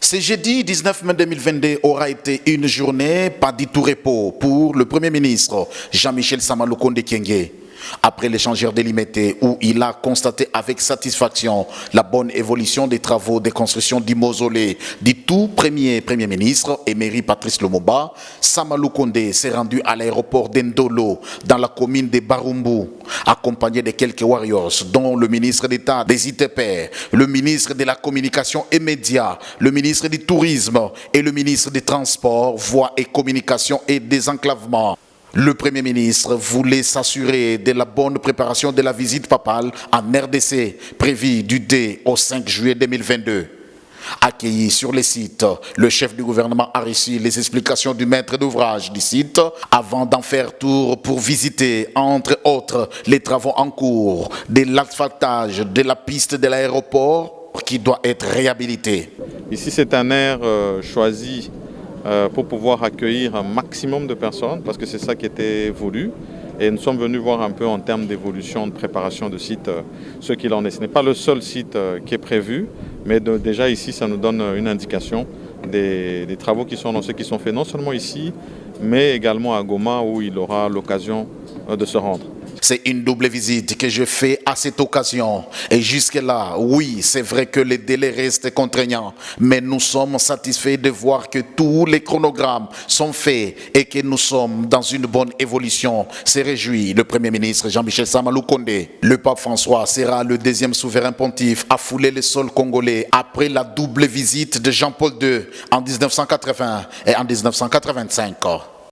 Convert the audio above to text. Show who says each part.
Speaker 1: Ce jeudi 19 mai 2022 aura été une journée pas du tout repos pour le Premier ministre Jean-Michel Sama Lukonde Kyenge. Après l'échangeur délimité où il a constaté avec satisfaction la bonne évolution des travaux de construction du mausolée du tout premier ministre, émérite Patrice Lumumba, Sama Lukonde s'est rendu à l'aéroport d'Endolo dans la commune de Barumbu, accompagné de quelques warriors, dont le ministre d'État des ITP, le ministre de la Communication et Médias, le ministre du Tourisme et le ministre des Transports, Voies et Communication et Désenclavement. Le Premier ministre voulait s'assurer de la bonne préparation de la visite papale en RDC, prévue du 2 au 5 juillet 2022. Accueilli sur le site, le chef du gouvernement a reçu les explications du maître d'ouvrage du site avant d'en faire tour pour visiter, entre autres, les travaux en cours de l'asphaltage de la piste de l'aéroport qui doit être réhabilitée.
Speaker 2: Ici, c'est un aire choisi pour pouvoir accueillir un maximum de personnes, parce que c'est ça qui était voulu. Et nous sommes venus voir un peu en termes d'évolution, de préparation de site, ce qu'il en est. Ce n'est pas le seul site qui est prévu, mais déjà ici, ça nous donne une indication des travaux qui sont lancés, qui sont faits non seulement ici, mais également à Goma, où il aura l'occasion de se rendre.
Speaker 1: C'est une double visite que je fais à cette occasion. Et jusque-là, oui, c'est vrai que les délais restent contraignants, mais nous sommes satisfaits de voir que tous les chronogrammes sont faits et que nous sommes dans une bonne évolution. Se réjouit le Premier ministre Jean-Michel Sama Lukonde. Le pape François sera le deuxième souverain pontife à fouler le sol congolais après la double visite de Jean-Paul II en 1980 et en 1985.